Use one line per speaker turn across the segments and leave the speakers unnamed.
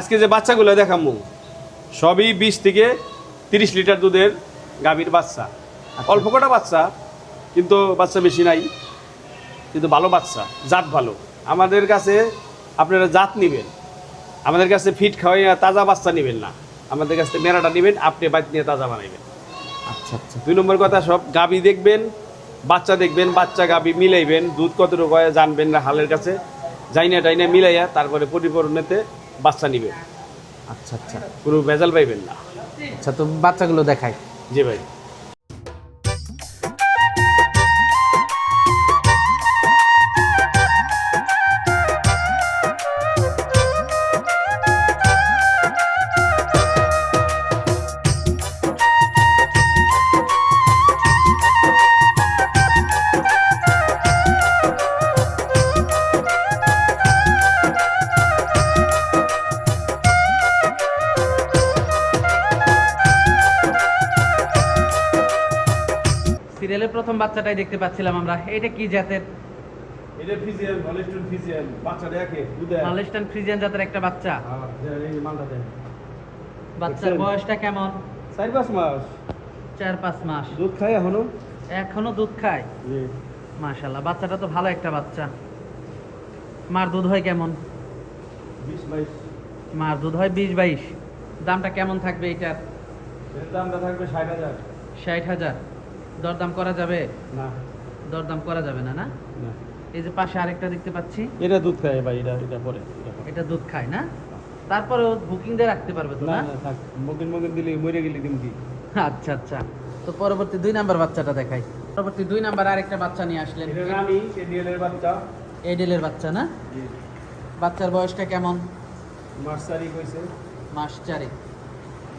আজকে যে বাচ্চাগুলো দেখামু সবই 20 থেকে 30 লিটার দুধের গাভীর বাচ্চা। অল্প কটা বাচ্চা, কিন্তু বাচ্চা বেশি নাই, কিন্তু ভালো বাচ্চা, জাত ভালো। আমাদের কাছে আপনারা জাত নেবেন, আমাদের কাছে ফিট খাওয়াই তাজা বাচ্চা নেবেন না, আমাদের কাছে মেরাটা নেবেন, আপনি বাইত নিয়ে তাজা বানাইবেন।
আচ্ছা আচ্ছা।
2 নম্বর কথা, সব গাভী দেখবেন, বাচ্চা দেখবেন, বাচ্চা গাভী মিলাইবেন, দুধ কতটুকু হয় জানবেন না, হালের কাছে যাইনা টাইনা মিলাইয়া তারপরে পরিপূর্ণতে বাচ্চা নেবেন।
আচ্ছা আচ্ছা
কোনো ভেজাল পাইবেন না।
আচ্ছা, তো বাচ্চাগুলো দেখাই।
জি ভাই।
সিরিয়ালের প্রথম বাচ্চাটাই দেখতে পাচ্ছিলাম আমরা। এটা কি জাতের?
এটা ফিজিয়ান, হলিস্টন ফিজিয়ান, বাচ্চা দেখে দুধে
হলস্টাইন ফ্রিজিয়ান জাতের একটা বাচ্চা।
এই মালটা দেন।
বাচ্চার বয়সটা কেমন?
4-5 মাস
4-5 মাস।
দুধ খায় এখনো।
এখনো দুধ খায়?
জি।
মাশাআল্লাহ, বাচ্চাটা তো ভালো একটা বাচ্চা। মার দুধ হয় কেমন?
20-22।
মার দুধ হয় 20-22। দামটা কেমন থাকবে এটার?
এর দামটা থাকবে 60,000।
60,000। দরদাম করা যাবে?
না
দরদাম করা যাবে না? না,
না,
এই যে পাশে আরেকটা দেখতে পাচ্ছি,
এটা দুধ খায় ভাই, এটা পরে এটা পরে।
এটা দুধ খায় না? তারপরেও বুকিং দিয়ে রাখতে পারবে তো?
না
না,
না থাক, মগিন মগিন দিলে মরে গেলি দিম কি।
আচ্ছা আচ্ছা। তো পরবর্তী 2 নাম্বার বাচ্চাটা দেখাই। পরবর্তী 2 নাম্বার আরেকটা বাচ্চা নিয়ে আসলেন।
এটা রানী এডিএলের বাচ্চা।
এডেলের বাচ্চা না?
জি।
বাচ্চার বয়সটা কেমন?
মার্সারি কইছে।
মাস 4।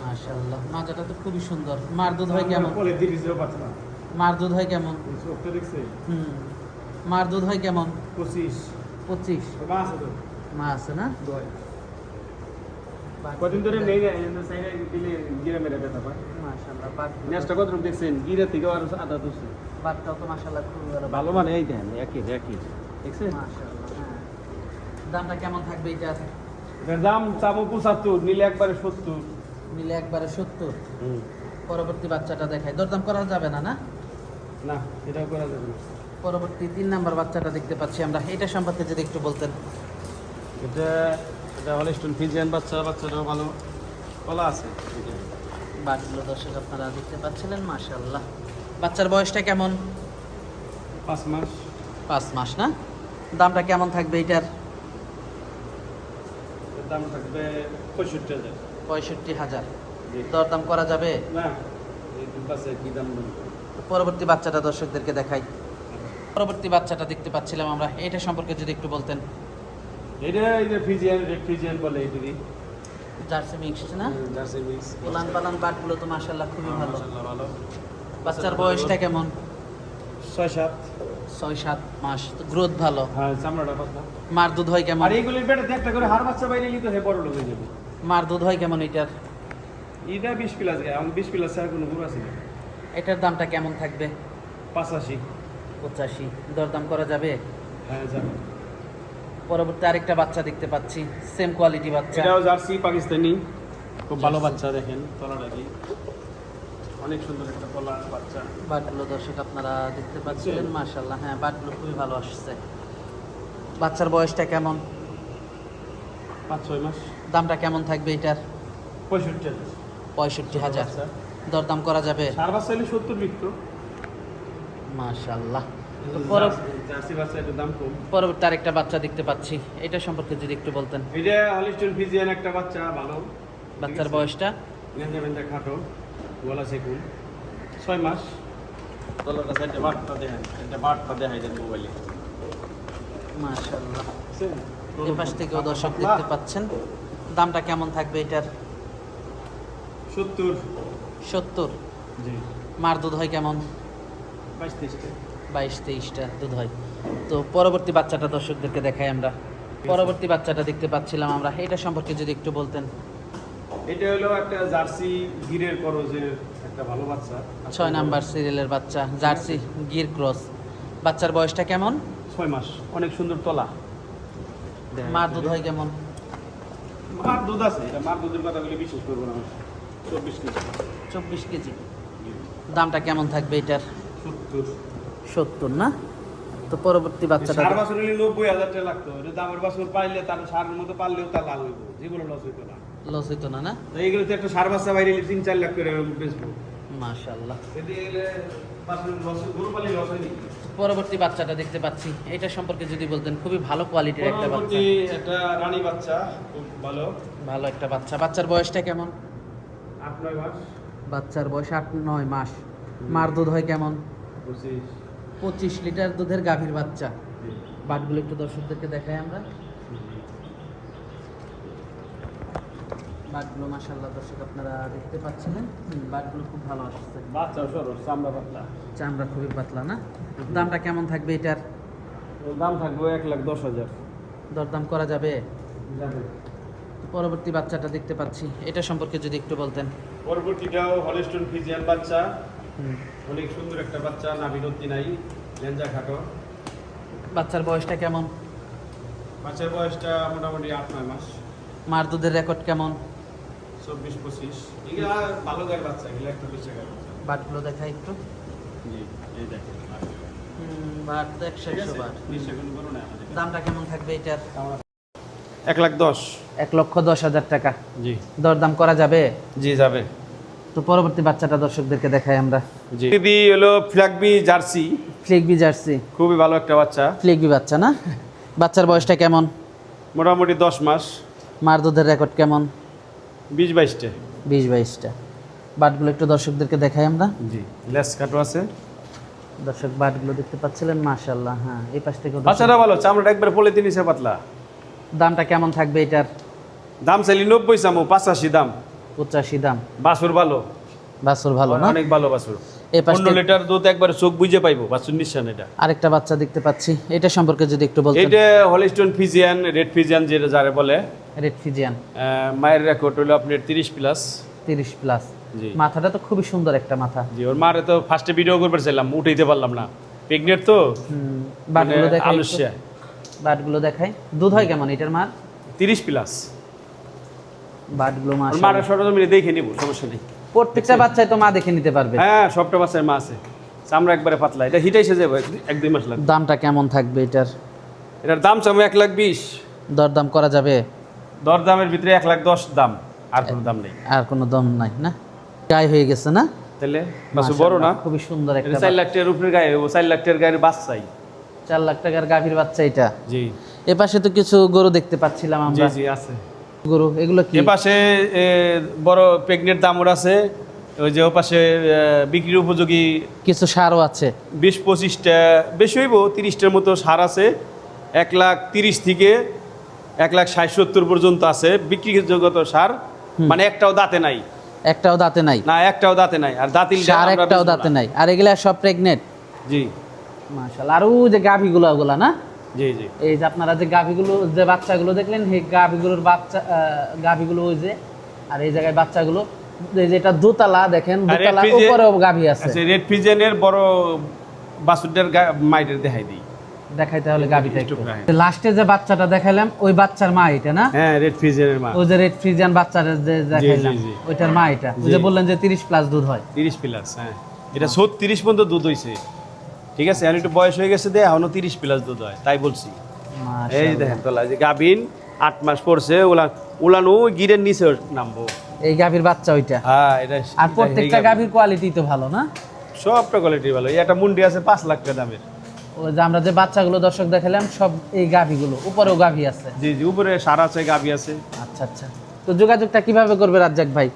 মাশাআল্লাহ, মাজাটা তো খুবই সুন্দর। মার দুধ হয় কেমন?
বলে দিরিজও বাচ্চা।
মার দুধ হয় কেমন?
চোখটা দেখছে?
মার দুধ হয় কেমন?
25।
25।
মা আছে তো?
মা আছে না?
দয়। কদিন ধরে নেই না, এন্ড সাইডে দিলে গিরা মেরে ব্যথা পায়।
মাশাআল্লাহ,
নেক্সটটা কত রূপ দেখছেন? গিরা থেকে আর আদা দুসে।
বাচ্চাও তো মাশাআল্লাহ খুব ভালো।
ভালো মানে এই দেন, একই দেখছেন?
মাশাআল্লাহ, হ্যাঁ। দামটা কেমন থাকবে এটার?
এটার দাম চাবো 75, নিলে একবারে 70।
নিলে একবারে 70। পরবর্তী বাচ্চাটা দেখাই। দরদাম করা যাবে না? না,
না, এটাও করা যাবে না।
পরবর্তী 3 নাম্বার বাচ্চাটা দেখতে পাচ্ছি আমরা। এটা সম্পর্কে যদি একটু বলতেন।
এটা এটা হলিস্টন ফিজিয়ান বাচ্চা, বাচ্চাটাও ভালো কলা আছে।
বাটগুলো দর্শক আপনারা দেখতে পাচ্ছিলেন। মাশাআল্লাহ, বাচ্চার বয়সটা কেমন?
5 মাস।
5 মাস না? দামটা কেমন থাকবে এটার?
এর দাম থাকবে 65,000।
65,000।
জি।
দরদাম করা যাবে?
না, এই দুধ আছে কি দাম বলবো?
পরবর্তী বাচ্চাটা দর্শকদেরকে দেখাই। পরবর্তী বাচ্চাটা দেখতে পাচ্ছিলাম আমরা। এটা সম্পর্কে যদি একটু বলতেন।
এটা এই যে ফিজিয়ান, রেড ফিজিয়ান বলে এটারই।
জার্সি মিক্স না?
Jersey mix.
উলান পালান বাটগুলো তো মাশাআল্লাহ খুবই ভালো।
মাশাআল্লাহ ভালো।
বাচ্চার বয়সটা কেমন?
6-7।
6-7 মাস। তো গ্রোথ ভালো।
হ্যাঁ, চামড়াটা পাতলা।
মার দুধ হয় কেমন?
আর এইগুলির পেটে একটা করে হাড় বাচ্চা বাইরে নিতে হে বড় লোক হয়ে যাবে।
মার দুধ হয় কেমন এটার?
এটা 20 প্লাস, আমি 20 প্লাস ছাড়া কোনো গরু আছে না।
এটার দামটা কেমন থাকবে?
85।
85। দরদাম করা যাবে?
হ্যাঁ যাবে।
পরবর্তী আরেকটা বাচ্চা দেখতে পাচ্ছি, সেম কোয়ালিটি বাচ্চা।
এটাও জার্সি পাকিস্তানি, খুব ভালো
জার্সি।
বাচ্চা। দেখেন তলাটা কি অনেক সুন্দর একটা তলা বাচ্চা।
বাটগুলো দর্শক আপনারা দেখতে পাচ্ছিলেন। মাশাআল্লাহ, হ্যাঁ, বাটগুলো খুবই ভালো আসছে। বাচ্চার বয়সটা কেমন?
5-6 মাস।
দামটা কেমন থাকবে এটার?
65,000।
65,000। দরদাম করা যাবে?
সার বাচ্চা হলে 70 বিক্রি।
মাশাআল্লাহ। তো
জার্সি বাচ্চা একটু দাম কম।
পরবর্তী আরেকটা বাচ্চা দেখতে পাচ্ছি। এটা সম্পর্কে যদি একটু বলতেন।
এটা হলিস্টন ফিজিয়ান একটা বাচ্চা, ভালো।
বাচ্চার বয়সটা?
গেঞ্জা বেঞ্জা খাটো, গলা সেকুন, 6 মাস। তলাটা সাইডে বাটটা দেখায়, এটা বাটটা দেখায় দেন মোবাইলে।
মাশাআল্লাহ।
বুঝছেন?
এই পাশ থেকেও দর্শক দেখতে পাচ্ছেন। দামটা কেমন থাকবে এটার?
70।
70।
জি।
মার দুধ হয় কেমন?
22-23টা।
22-23টা দুধ হয়। তো পরবর্তী বাচ্চাটা দর্শকদেরকে দেখাই আমরা। পরবর্তী বাচ্চাটা দেখতে পাচ্ছিলাম আমরা। এটা সম্পর্কে যদি একটু বলতেন।
এটা হলো একটা জার্সি গিরের করজের একটা ভালো বাচ্চা।
6 নাম্বার সিরিয়ালের বাচ্চা, জার্সি গির ক্রস। বাচ্চার বয়সটা কেমন?
6 মাস। অনেক সুন্দর তলা।
মার দুধ হয় কেমন?
মার দুধ আছে, এটা মার দুধের কথা বলে বিশ্বাস করবো না 24 কেজি।
24 কেজি। দামটা কেমন থাকবে এটার? 70 না? তো পরবর্তী বাচ্চাটা
সার বাছুর হলে 90,000 টাকা লাগতো, এটা দামের বাছুর পাইলে তার সারের মতো পারলেও তার লাভ হইব, যেগুলো লস হইতো না।
লস হইতো না না?
তো এইগুলো তো একটা সার বাচ্চা বাইরে 3-4 লাখ করে বেচবো।
মাশাআল্লাহ।
এদিকে বাছুর লস, গরু পালি লস হয়নি।
পরবর্তী বাচ্চাটা দেখতে পাচ্ছি, এটা সম্পর্কে যদি বলতেন। খুবই ভালো কোয়ালিটির একটা বাচ্চা।
পরবর্তী একটা রানী বাচ্চা, খুব ভালো।
ভালো একটা বাচ্চা। বাচ্চার বয়সটা কেমন?
8-9 মাস।
বাচ্চার বয়স 8-9 মাস। মার দুধ হয় কেমন?
25।
25 লিটার দুধের গাভীর বাচ্চা। বাটগুলো একটু দর্শকদেরকে দেখাই আমরা। বাটগুলো মাশাআল্লাহ দর্শক আপনারা দেখতে পাচ্ছিলেন। বাটগুলো খুব ভালো আসছে।
বাচ্চা সরস, চামড়া পাতলা।
চামড়া খুবই পাতলা না? দামটা কেমন থাকবে এটার?
ওর দাম থাকবে 1,10,000।
দরদাম করা যাবে?
যাবে।
পরবর্তী বাচ্চাটা দেখতে পাচ্ছি, এটা সম্পর্কে যদি একটু বলতেন।
পরবর্তীটাও হলিস্টন ফ্রিজিয়ান বাচ্চা, অনেক সুন্দর একটা বাচ্চা, নাভিনতি নাই, লেঞ্জা খাটো।
বাচ্চার বয়সটা কেমন?
বাচ্চার বয়সটা মোটামুটি 8-9 মাস।
মার দুধের রেকর্ড কেমন?
24-25। এগুলা ভালো গায়ের বাচ্চা, এগুলা একটা বেশি গায়ের বাচ্চা।
বাটগুলো দেখাই একটু।
জি, এই দেখেন।
বাট তো 100 বাট। দামটা কেমন থাকবে এটার?
1,10,000।
1,10,000 টাকা।
জি
দরদাম করা যাবে?
জি, যাবে।
তো পরবর্তী বাচ্চাটা দর্শকদেরকে দেখাই আমরা।
জি, দিদি হলো ফ্ল্যাগবি জার্সি,
ফ্লেগবি জার্সি।
খুবই ভালো একটা বাচ্চা।
ফ্লেগবি বাচ্চা না? বাচ্চার বয়সটা কেমন?
মোটামুটি 10 মাস।
মার দুধের রেকর্ড কেমন?
20-22টা।
20-22টা। বাটগুলো একটু দর্শকদেরকে দেখাই আমরা।
জি, লেস কাটো আছে।
দর্শক বাটগুলো দেখতে পাচ্ছিলেন, মাশাআল্লাহ। হ্যাঁ, এই পাশ থেকে
বাচ্চাটা ভালো, চামড়াটা একবার পলিথিন নিচে পাতলা।
দামটা কেমন থাকবে এটার?
দাম চাইলি 90 চামো, 85 দাম।
85 দাম।
বাছুর ভালো,
বাছুর ভালো না?
অনেক ভালো বাছুর।
এই পাশ
15
থেকে
লিটার দুধ একবার চোখ বুঝে পাইবো, বাছুর নিঃসান এটা।
আরেকটা বাচ্চা দেখতে পাচ্ছি, এটা সম্পর্কে যদি একটু বলতেন।
এটা হলিস্টন ফিজিয়ান, রেড ফিজিয়ান যেটা যারে বলে।
Red Friesian.
মায়ের রেকর্ড হলো আপনার 30+।
30+।
জি
মাথাটা তো খুবই সুন্দর একটা মাথা।
জি, ওর মারে তো ফার্স্টে ভিডিও করতে চাইলাম, উঠাইতে পারলাম না, প্রেগনেন্ট তো।
বাটগুলো দেখাই একটু।
আলস্যা।
বাটগুলো দেখাই। দুধ হয় কেমন এটার মার?
30+।
বাটগুলো
ওর
মাশাআল্লাহ।
মারে সরজমিনে দেখে নিব, সমস্যা নেই।
প্রত্যেকটা বাচ্চাই তো মা দেখে নিতে পারবে।
হ্যাঁ, সবটা বাচ্চার মা আছে, চামড়া একবারে পাতলা। এটা হিট এসে যাবে 1-2 মাস লাগবে।
দামটা কেমন থাকবে এটার?
এটার দাম চামো 1,20,000।
দরদাম করা যাবে?
দরদামের ভিতরে 1,10,000 দাম, আর কোনো দাম নেই।
আর কোনো দাম নাই না? গায়ে হয়ে গেছে না?
তাহলে বাছুর বড় না?
খুবই সুন্দর একটা
4 লাখ টাকার উপরে গায়ে, 4 লাখ টাকার গায়ের বাচ্চাই।
4 লাখ টাকার গাভীর বাচ্চা এটা।
জি
এ পাশে তো কিছু গরু দেখতে পাচ্ছিলাম
জি
আমরা।
জি, আছে।
গরু এগুলো কি?
এ পাশে বড় প্রেগনেন্ট দামর আছে, ওই যে ও পাশে বিক্রির উপযোগী
কিছু সারও আছে।
20-25টা, বেশি হইব 30টার মতো সার আছে। 1,30,000 থেকে 1,60,000-70,000 পর্যন্ত আছে বিক্রির জগত সার। মানে একটাও দাঁতে নাই।
একটাও দাঁতে নাই?
না, একটাও দাঁতে নাই। আর দাঁতিল
সার একটাও দাঁতে নাই। আর এগুলা সব প্রেগনেন্ট?
জি
মাশাআল্লাহ। আর ওই যে গাভীগুলো ওগুলা না?
জি জি।
এই যে আপনারা যে গাভীগুলো, যে বাচ্চাগুলো দেখলেন, সেই গাভীগুলোর বাচ্চা, গাভীগুলো ওই যে, আর এই জায়গায় বাচ্চাগুলো, এই যে এটা দোতলা দেখেন, দোতলা উপরেও গাভী আছে।
আচ্ছা, রেড ফিজিয়ানের বড় বাছুরদের মাইদের দেখাই দিই।
দেখাইতে হলে গাভীটা একটু।
একটু
লাস্টে যে বাচ্চাটা দেখাইলাম, ওই বাচ্চার মা এটা না?
হ্যাঁ, রেড ফিজিয়ানের মা।
ওই যে রেড ফ্রিজিয়ান বাচ্চাটা যে দেখাইলাম,
জি।
ওইটার মা এটা। ওই যে বললেন যে 30+ দুধ হয়।
30+, হ্যাঁ। এটা 30 পর্যন্ত দুধ হইছে, ঠিক আছে। আর একটু বয়স হয়ে গেছে, দে এখনো 30+ দুধ হয়, তাই বলছি। এই
মাশাআল্লাহ।
দেখেন তোলা, যে গাভিন 8 মাস পড়ছে, উলানো গিরের নিচে নামবো।
এই গাভীর বাচ্চা ওইটা।
হ্যাঁ, এটা।
আর প্রত্যেকটা গাভীর কোয়ালিটি তো ভালো না?
সবটা কোয়ালিটি ভালো। একটা মুন্ডি আছে 5 লাখ টাকা দামের।
ওই যে আমরা যে বাচ্চাগুলো দর্শক দেখালাম, সব এই গাভীগুলো। উপরেও গাভী আছে?
জি জি, উপরে সার আছে, গাভি আছে।
আচ্ছা আচ্ছা। তো যোগাযোগটা কিভাবে করবে রাজ্জাক ভাই?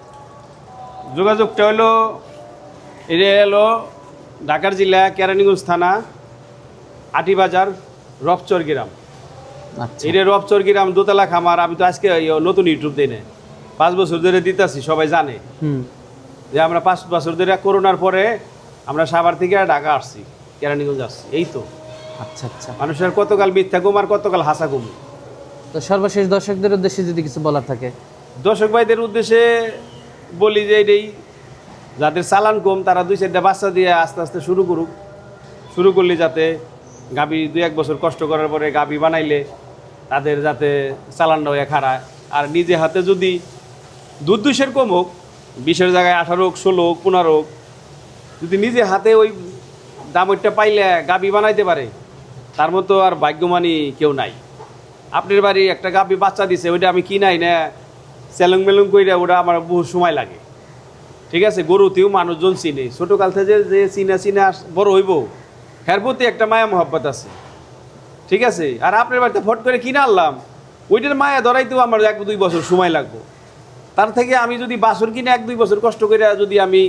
যোগাযোগটা হলো, এটা হলো ঢাকার জেলা কেরানীগঞ্জ থানা, আটিবাজার, রফচর গ্রাম।
আচ্ছা।
এটা রফচর গ্রাম, দোতলা খামার। আমি তো আজকে নতুন ইউটিউব দিই না, 5 বছর ধরে দিতেছি, সবাই জানে যে আমরা 5 বছর ধরে করোনার পরে আমরা সাভার থেকে ঢাকা আসছি, কেরানীগঞ্জ আসছি। এই তো।
আচ্ছা আচ্ছা।
মানুষের কতকাল মিথ্যা ঘুম আর কতকাল হাসা ঘুম।
তো সর্বশেষ দর্শকদের উদ্দেশ্যে যদি কিছু বলার থাকে?
দর্শক ভাইদের উদ্দেশ্যে বলি যে এটাই, যাদের চালান কম তারা 2-4টা বাচ্চা দিয়ে আস্তে আস্তে শুরু করলে যাতে গাভী 2-1 বছর কষ্ট করার পরে গাভী বানাইলে তাদের যাতে চালানটা হয়ে খাড়ায়। আর নিজে হাতে যদি দুধ দুশের কম হোক, 20-এর জায়গায় 18 হোক, 16 হোক, 15 হোক, যদি নিজে হাতে ওই দামটা পাইলে গাভী বানাইতে পারে, তার মতো আর ভাগ্যমানী কেউ নাই। আপনার বাড়ি একটা গাভী বাচ্চা দিছে, ওইটা আমি কিনাই না সেলং মেলং করে, ওটা আমার বহু সময় লাগে। ঠিক আছে, গরুতেও মানুষজন চিনে, ছোটোকাল থেকে যে চিনা বড় হইব, এর প্রতি একটা মায়া মহব্বত আছে। ঠিক আছে, আর আপনার বাড়িতে ফট করে কিনে আনলাম, ওইটার মায়া ধরাইতেও আমার 1-2 বছর সময় লাগবে। তার থেকে আমি যদি বাছুর কিনে 1-2 বছর কষ্ট করে যদি আমি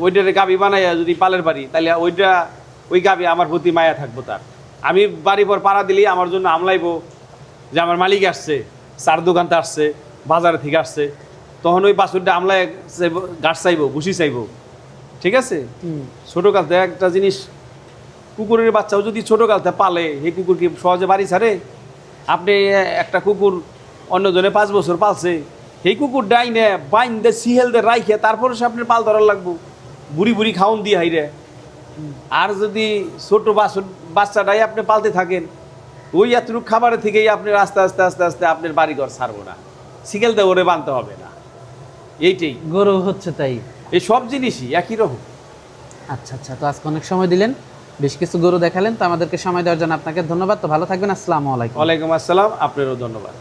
ওইটার গাভী বানাইয়া যদি পালের পারি, তাহলে ওই গাভী আমার প্রতি মায়া থাকবো তার। আমি বাড়ি পর পাড়া দিলেই আমার জন্য আমলাইবো যে আমার মালিক আসছে, চার দোকানতে আসছে, বাজারে থেকে আসছে, তখন ওই বাছুরটা আমলায় গাছ চাইবো, ভুসি চাইবো। ঠিক আছে, ছোটোকাল থেকে একটা জিনিস, কুকুরের বাচ্চাও যদি ছোটোকাল থেকে পালে, এই কুকুর কি সহজে বাড়ি ছাড়ে? আপনি একটা কুকুর অন্যজনে 5 বছর পালছে, সেই কুকুর ডাইনে বাইন্দে সিহেল দে রাইখে তারপরে সে আপনার পাল ধরার লাগবো, বুড়ি বুড়ি খাওন দিয়ে হাইরে। আর যদি ছোট বাচ্চাটাই আপনি পালতে থাকেন, ওই এতটুকু খাবারের থেকেই আপনি আস্তে আস্তে আস্তে আস্তে আপনার বাড়িঘর ছাড়বো না, সিকেল দিয়ে ওরে বানতে হবে না। এইটাই
গরু হচ্ছে তাই,
এই সব জিনিসই একই রকম।
আচ্ছা আচ্ছা, তো আজকে অনেক সময় দিলেন, বেশ কিছু গরু দেখালেন, তো আমাদেরকে সময় দেওয়ার জন্য আপনাকে ধন্যবাদ। তো ভালো থাকবেন, আসসালামু আলাইকুম।
ওয়ালাইকুম আসসালাম, আপনারও ধন্যবাদ।